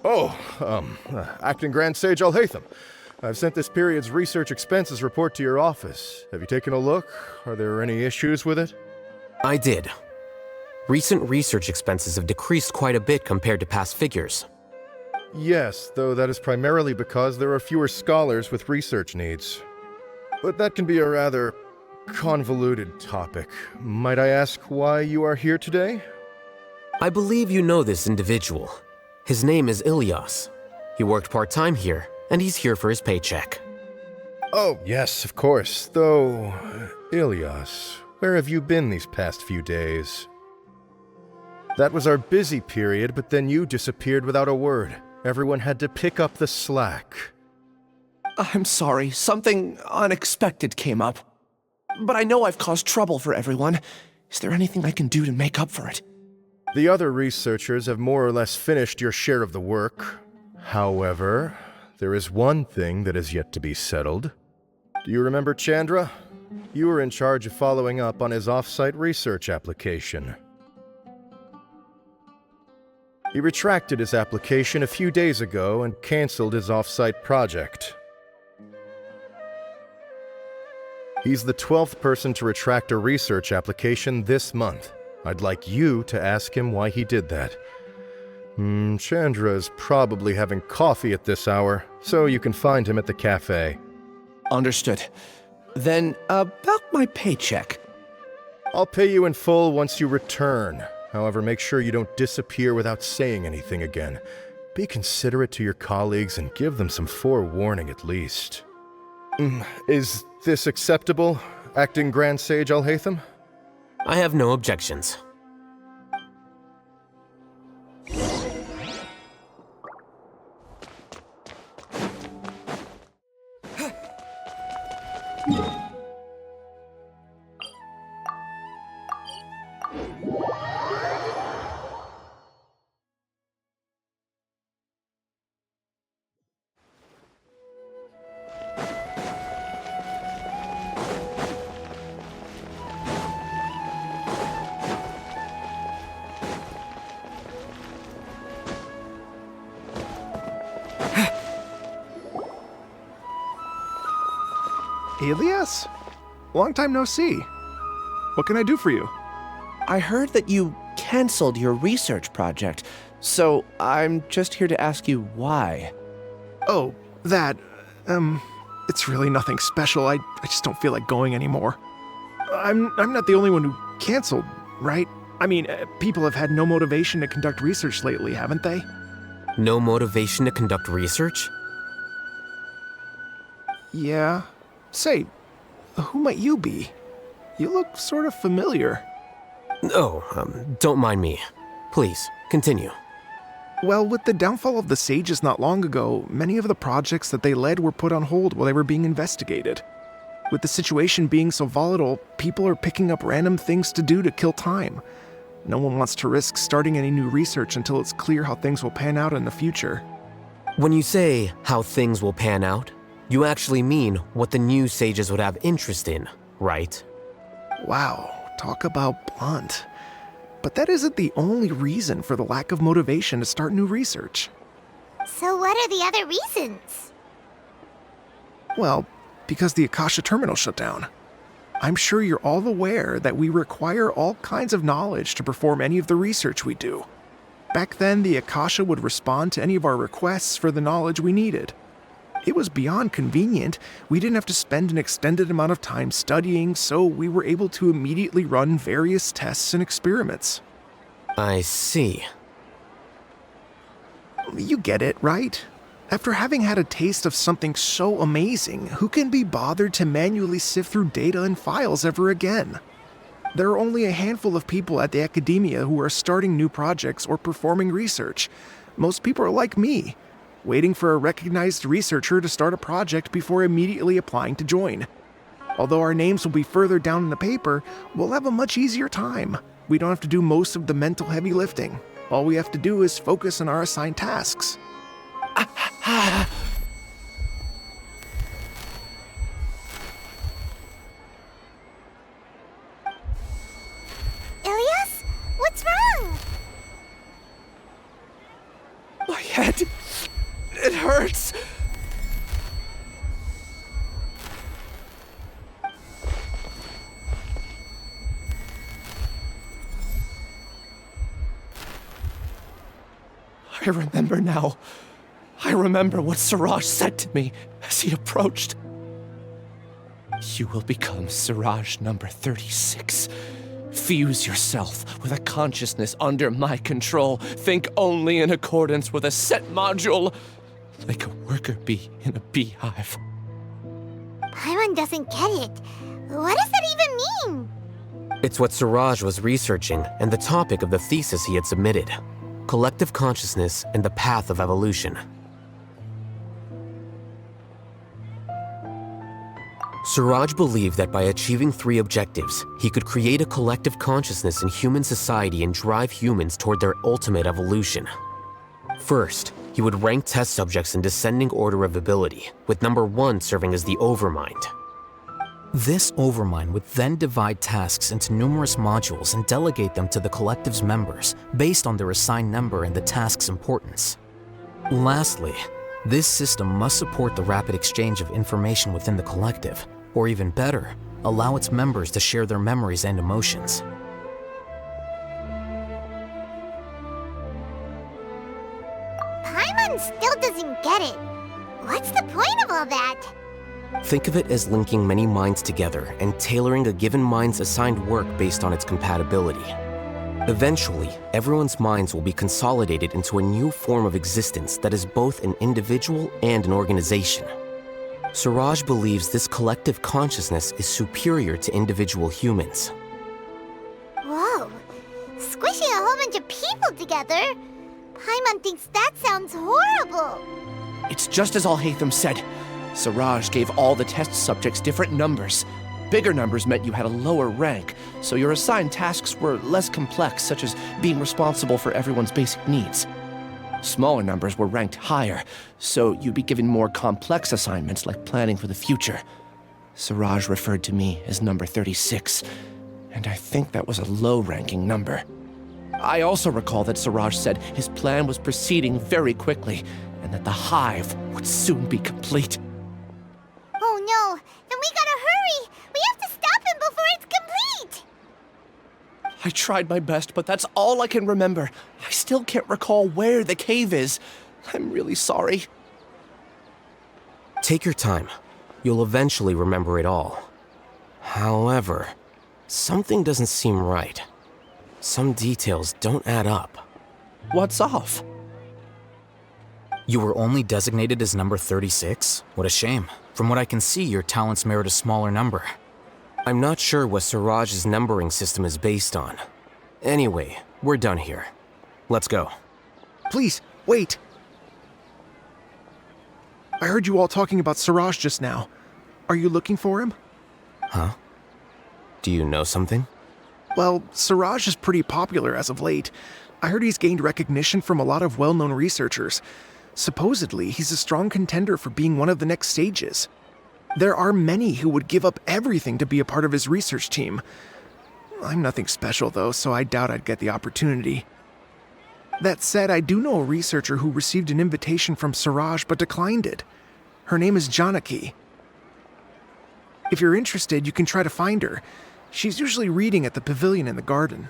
Acting Grand Sage Alhaitham. I've sent this period's research expenses report to your office. Have you taken a look? Are there any issues with it? I did. Recent research expenses have decreased quite a bit compared to past figures. Yes, though that is primarily because there are fewer scholars with research needs. But that can be a rather convoluted topic. Might I ask why you are here today? I believe you know this individual. His name is Ilyas. He worked part-time here, and he's here for his paycheck. Oh, yes, of course. Though, Ilyas, where have you been these past few days? That was our busy period, but then you disappeared without a word. Everyone had to pick up the slack. I'm sorry, something unexpected came up. But I know I've caused trouble for everyone. Is there anything I can do to make up for it? The other researchers have more or less finished your share of the work. However, there is one thing that is yet to be settled. Do you remember Chandra? You were in charge of following up on his off-site research application. He retracted his application a few days ago and canceled his off-site project. He's the 12th person to retract a research application this month. I'd like you to ask him why he did that. Chandra is probably having coffee at this hour, so you can find him at the cafe. Understood. Then, about my paycheck. I'll pay you in full once you return. However, make sure you don't disappear without saying anything again. Be considerate to your colleagues and give them some forewarning at least. Is this acceptable, Acting Grand Sage Alhaitham? I have no objections. Ilyas? Long time no see. What can I do for you? I heard that you canceled your research project, so I'm just here to ask you why. Oh, that, it's really nothing special. I just don't feel like going anymore. I'm not the only one who canceled, right? I mean, people have had no motivation to conduct research lately, haven't they? No motivation to conduct research? Yeah. Say, who might you be? You look sort of familiar. Oh, don't mind me. Please, continue. Well, with the downfall of the Sages not long ago, many of the projects that they led were put on hold while they were being investigated. With the situation being so volatile, people are picking up random things to do to kill time. No one wants to risk starting any new research until it's clear how things will pan out in the future. When you say how things will pan out, you actually mean what the new sages would have interest in, right? Wow, talk about blunt. But that isn't the only reason for the lack of motivation to start new research. So what are the other reasons? Well, because the Akasha terminal shut down. I'm sure you're all aware that we require all kinds of knowledge to perform any of the research we do. Back then, the Akasha would respond to any of our requests for the knowledge we needed. It was beyond convenient. We didn't have to spend an extended amount of time studying, so we were able to immediately run various tests and experiments. I see. You get it, right? After having had a taste of something so amazing, who can be bothered to manually sift through data and files ever again? There are only a handful of people at the Akademiya who are starting new projects or performing research. Most people are like me, waiting for a recognized researcher to start a project before immediately applying to join. Although our names will be further down in the paper, we'll have a much easier time. We don't have to do most of the mental heavy lifting. All we have to do is focus on our assigned tasks. Ilyas? What's wrong? head. It hurts. I remember now. I remember what Siraj said to me as he approached. You will become Siraj number 36. Fuse yourself with a consciousness under my control. Think only in accordance with a set module, like a worker bee in a beehive. Paimon doesn't get it. What does that even mean? It's what Siraj was researching and the topic of the thesis he had submitted. Collective consciousness and the path of evolution. Siraj believed that by achieving 3 objectives, he could create a collective consciousness in human society and drive humans toward their ultimate evolution. First, he would rank test subjects in descending order of ability, with number 1 serving as the Overmind. This Overmind would then divide tasks into numerous modules and delegate them to the collective's members based on their assigned number and the task's importance. Lastly, this system must support the rapid exchange of information within the collective, or even better, allow its members to share their memories and emotions. Paimon still doesn't get it. What's the point of all that? Think of it as linking many minds together and tailoring a given mind's assigned work based on its compatibility. Eventually, everyone's minds will be consolidated into a new form of existence that is both an individual and an organization. Siraj believes this collective consciousness is superior to individual humans. Whoa. Squishing a whole bunch of people together? Paimon thinks that sounds horrible. It's just as Alhaitham said. Siraj gave all the test subjects different numbers. Bigger numbers meant you had a lower rank, so your assigned tasks were less complex, such as being responsible for everyone's basic needs. Smaller numbers were ranked higher, so you'd be given more complex assignments like planning for the future. Siraj referred to me as number 36, and I think that was a low-ranking number. I also recall that Siraj said his plan was proceeding very quickly, and that the Hive would soon be complete. Oh no, then we gotta hurry! We have to stop him before it's complete! I tried my best, but that's all I can remember. I still can't recall where the cave is. I'm really sorry. Take your time. You'll eventually remember it all. However, something doesn't seem right. Some details don't add up. What's off? You were only designated as number 36? What a shame. From what I can see, your talents merit a smaller number. I'm not sure what Siraj's numbering system is based on. Anyway, we're done here. Let's go. Please, wait. I heard you all talking about Siraj just now. Are you looking for him? Huh? Do you know something? Well, Siraj is pretty popular as of late. I heard he's gained recognition from a lot of well-known researchers. Supposedly, he's a strong contender for being one of the next sages. There are many who would give up everything to be a part of his research team. I'm nothing special though, so I doubt I'd get the opportunity. That said, I do know a researcher who received an invitation from Siraj but declined it. Her name is Janaki. If you're interested, you can try to find her. She's usually reading at the pavilion in the garden.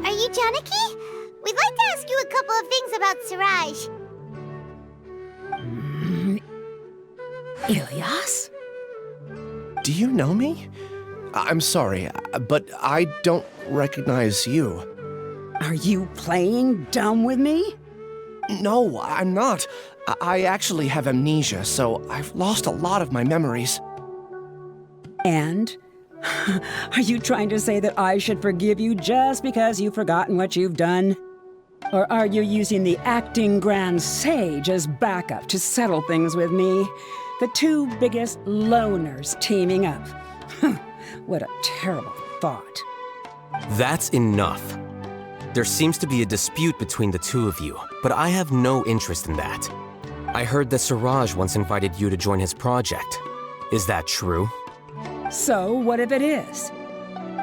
Are you Janaki? We'd like to ask you a couple of things about Siraj. Ilyas? Do you know me? I'm sorry, but I don't recognize you. Are you playing dumb with me? No, I'm not. I actually have amnesia, so I've lost a lot of my memories. And? Are you trying to say that I should forgive you just because you've forgotten what you've done? Or are you using the acting grand sage as backup to settle things with me? The two biggest loners teaming up. What a terrible thought. That's enough. There seems to be a dispute between the two of you, but I have no interest in that. I heard that Siraj once invited you to join his project. Is that true? So, what if it is?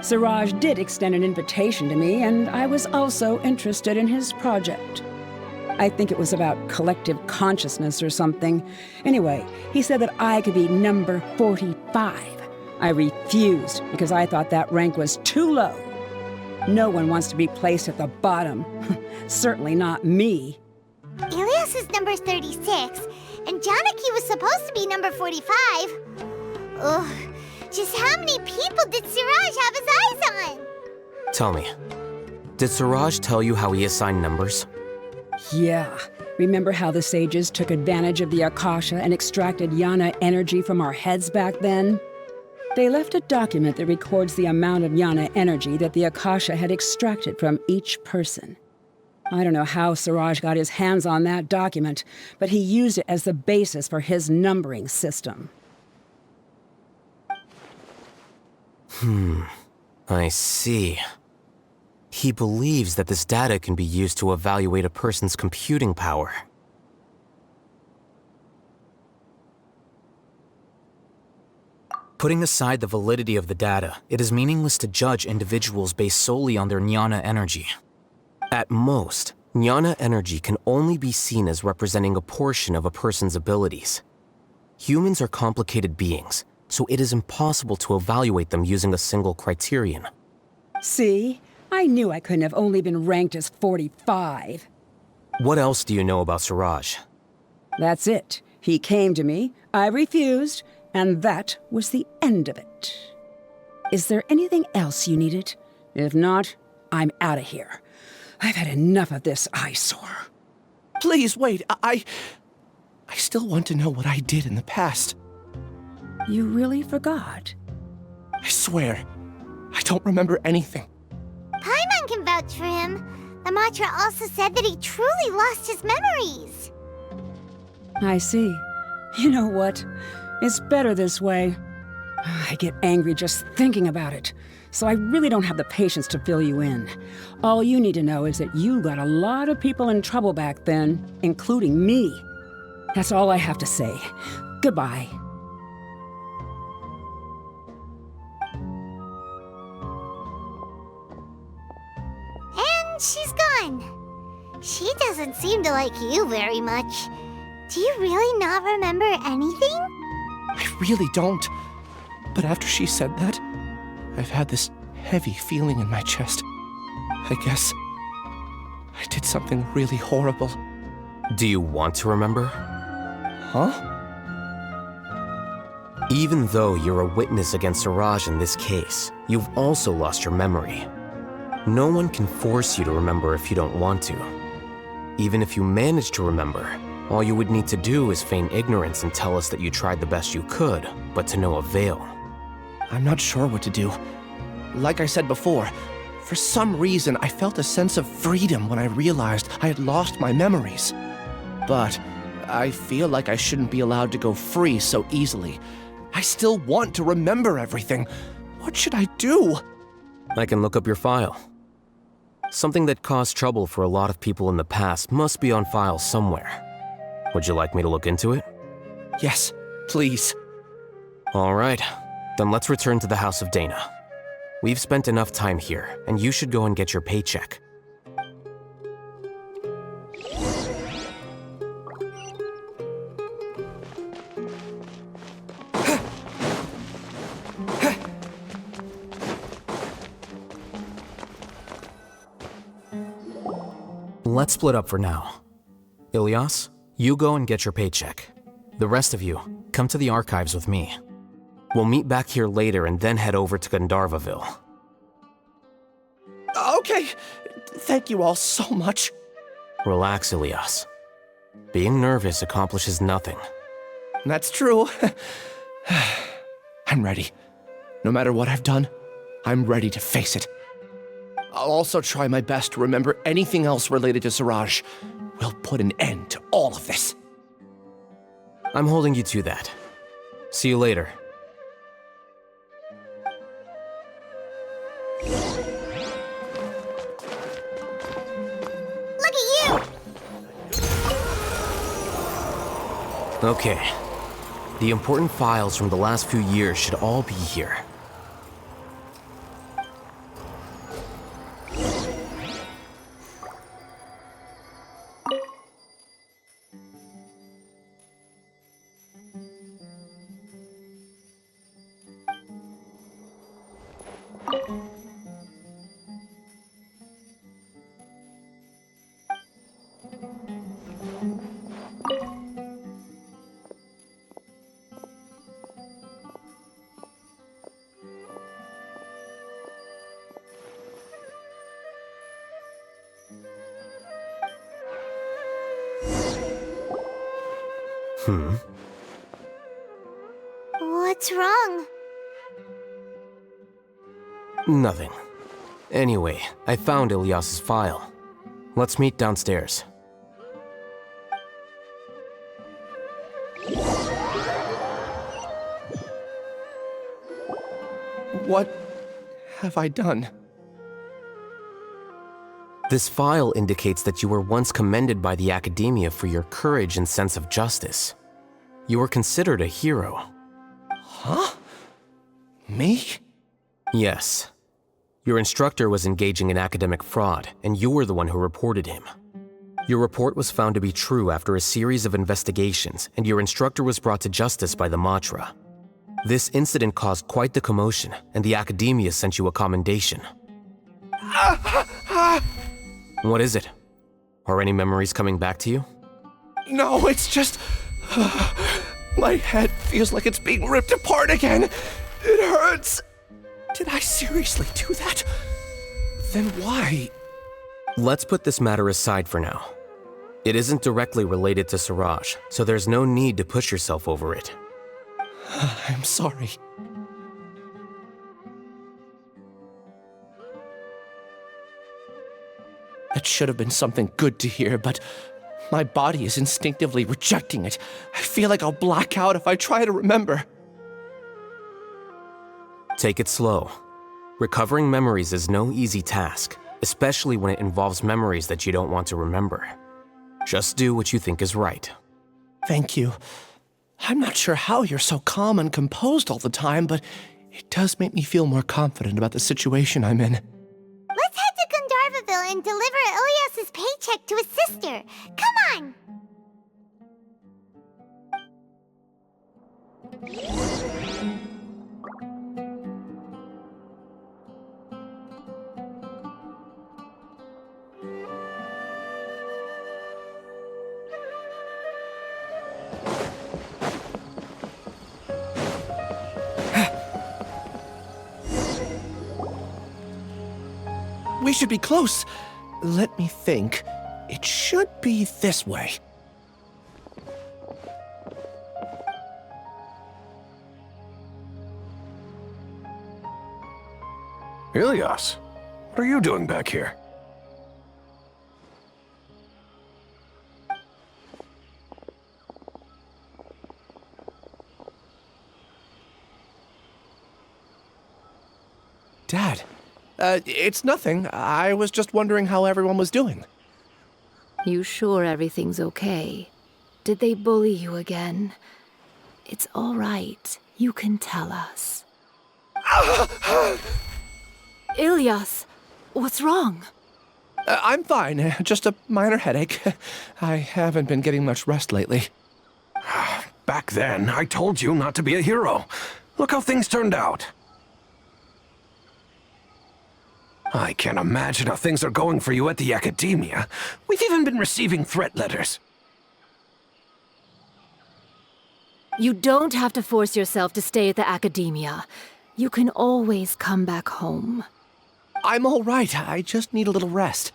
Siraj did extend an invitation to me, and I was also interested in his project. I think it was about collective consciousness or something. Anyway, he said that I could be number 45. I refused because I thought that rank was too low. No one wants to be placed at the bottom. Certainly not me. Ilyas is number 36, and Janaki was supposed to be number 45. Ugh, just how many people did Siraj have his eyes on? Tell me, did Siraj tell you how he assigned numbers? Yeah. Remember how the sages took advantage of the Akasha and extracted Jnana Energy from our heads back then? They left a document that records the amount of Jnana Energy that the Akasha had extracted from each person. I don't know how Siraj got his hands on that document, but he used it as the basis for his numbering system. I see. He believes that this data can be used to evaluate a person's computing power. Putting aside the validity of the data, it is meaningless to judge individuals based solely on their Jnana Energy. At most, Jnana Energy can only be seen as representing a portion of a person's abilities. Humans are complicated beings, so it is impossible to evaluate them using a single criterion. See? I knew I couldn't have only been ranked as 45. What else do you know about Siraj? That's it. He came to me, I refused, and that was the end of it. Is there anything else you needed? If not, I'm out of here. I've had enough of this eyesore. Please, wait. I still want to know what I did in the past. You really forgot? I swear, I don't remember anything. Paimon can vouch for him. The mantra also said that he truly lost his memories. I see. You know what? It's better this way. I get angry just thinking about it, so I really don't have the patience to fill you in. All you need to know is that you got a lot of people in trouble back then, including me. That's all I have to say. Goodbye. And she's gone. She doesn't seem to like you very much. Do you really not remember anything? I really don't. But after she said that, I've had this heavy feeling in my chest. I guess I did something really horrible. Do you want to remember? Huh? Even though you're a witness against Siraj in this case, you've also lost your memory. No one can force you to remember if you don't want to. Even if you manage to remember, all you would need to do is feign ignorance and tell us that you tried the best you could, but to no avail. I'm not sure what to do. Like I said before, for some reason I felt a sense of freedom when I realized I had lost my memories. But I feel like I shouldn't be allowed to go free so easily. I still want to remember everything. What should I do? I can look up your file. Something that caused trouble for a lot of people in the past must be on file somewhere. Would you like me to look into it? Yes, please. All right, then let's return to the House of Daena. We've spent enough time here, and you should go and get your paycheck. Let's split up for now. Ilyas, you go and get your paycheck. The rest of you, come to the archives with me. We'll meet back here later and then head over to Gandharva Ville. Okay, thank you all so much. Relax, Ilyas. Being nervous accomplishes nothing. That's true. I'm ready. No matter what I've done, I'm ready to face it. I'll also try my best to remember anything else related to Siraj. We'll put an end to all of this. I'm holding you to that. See you later. Look at you! Okay. The important files from the last few years should all be here. What's wrong? Nothing. Anyway, I found Ilyas's file. Let's meet downstairs. What have I done? This file indicates that you were once commended by the Akademiya for your courage and sense of justice. You were considered a hero. Huh? Me? Yes. Your instructor was engaging in academic fraud, and you were the one who reported him. Your report was found to be true after a series of investigations, and your instructor was brought to justice by the Matra. This incident caused quite the commotion, and the Akademiya sent you a commendation. What is it? Are any memories coming back to you? No, it's just... my head feels like it's being ripped apart again. It hurts. Did I seriously do that? Then why? Let's put this matter aside for now. It isn't directly related to Siraj, so there's no need to push yourself over it. I'm sorry. That should have been something good to hear, but my body is instinctively rejecting it. I feel like I'll black out if I try to remember. Take it slow. Recovering memories is no easy task, especially when it involves memories that you don't want to remember. Just do what you think is right. Thank you. I'm not sure how you're so calm and composed all the time, but it does make me feel more confident about the situation I'm in. Let's head to Gandharva Ville and deliver Ilyas's paycheck to his sister. Come on! We should be close. Let me think. It should be this way. Ilyas, what are you doing back here? Dad, it's nothing. I was just wondering how everyone was doing. You sure everything's okay? Did they bully you again? It's all right. You can tell us. Ilyas, what's wrong? I'm fine. Just a minor headache. I haven't been getting much rest lately. Back then, I told you not to be a hero. Look how things turned out. I can't imagine how things are going for you at the Akademiya. We've even been receiving threat letters. You don't have to force yourself to stay at the Akademiya. You can always come back home. I'm all right. I just need a little rest.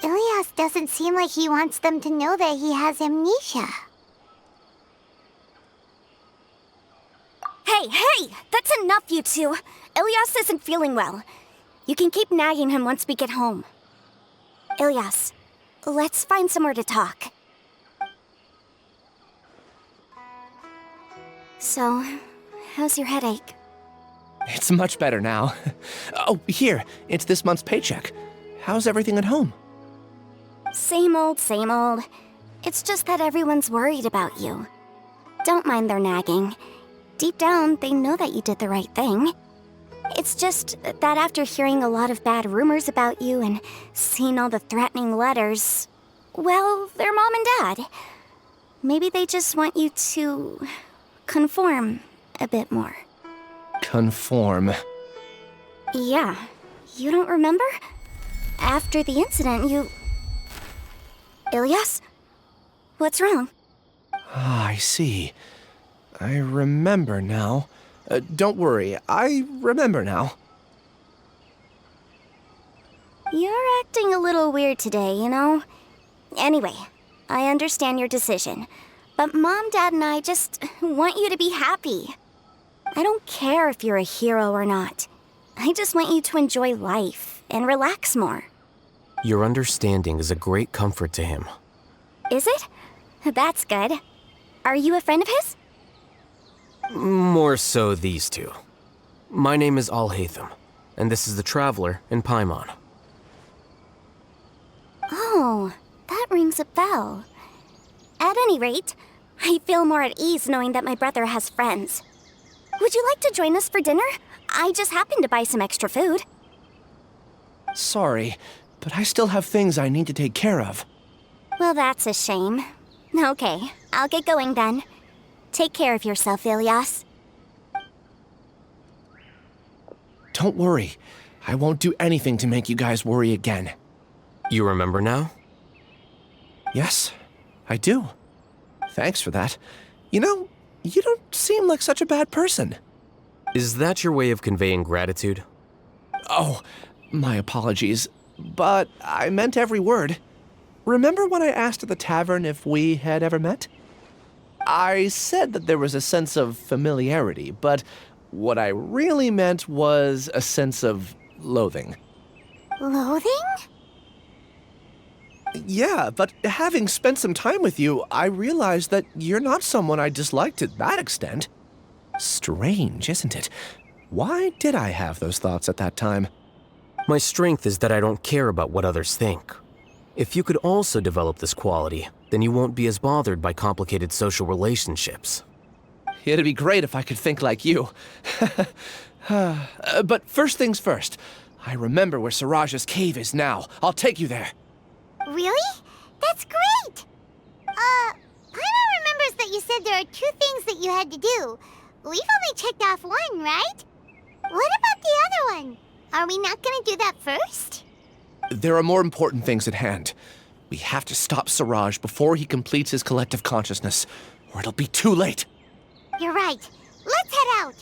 Ilyas doesn't seem like he wants them to know that he has amnesia. Hey! That's enough, you two. Ilyas isn't feeling well. You can keep nagging him once we get home. Ilyas, let's find somewhere to talk. So, how's your headache? It's much better now. Oh, here, it's this month's paycheck. How's everything at home? Same old, same old. It's just that everyone's worried about you. Don't mind their nagging. Deep down, they know that you did the right thing. It's just that after hearing a lot of bad rumors about you and seeing all the threatening letters, well, they're mom and dad. Maybe they just want you to conform a bit more. Conform. Yeah. You don't remember? After the incident, you... Ilyas? What's wrong? Ah, I see. I remember now. Don't worry, I remember now. You're acting a little weird today, you know? Anyway, I understand your decision. But Mom, Dad, and I just want you to be happy. I don't care if you're a hero or not. I just want you to enjoy life and relax more. Your understanding is a great comfort to him. Is it? That's good. Are you a friend of his? More so these two. My name is Alhaitham, and this is the Traveler in Paimon. Oh, that rings a bell. At any rate, I feel more at ease knowing that my brother has friends. Would you like to join us for dinner? I just happened to buy some extra food. Sorry, but I still have things I need to take care of. Well, that's a shame. Okay, I'll get going then. Take care of yourself, Ilyas. Don't worry. I won't do anything to make you guys worry again. You remember now? Yes, I do. Thanks for that. You know, you don't seem like such a bad person. Is that your way of conveying gratitude? Oh, my apologies. But I meant every word. Remember when I asked at the tavern if we had ever met? I said that there was a sense of familiarity, but what I really meant was a sense of loathing. Loathing? Yeah, but having spent some time with you, I realized that you're not someone I dislike to that extent. Strange, isn't it? Why did I have those thoughts at that time? My strength is that I don't care about what others think. If you could also develop this quality, then you won't be as bothered by complicated social relationships. It'd be great if I could think like you. But first things first, I remember where Siraj's cave is now. I'll take you there. Really? That's great! Paimon remembers that you said there are 2 things that you had to do. We've only checked off 1, right? What about the other one? Are we not gonna do that first? There are more important things at hand. We have to stop Siraj before he completes his collective consciousness, or it'll be too late. You're right. Let's head out.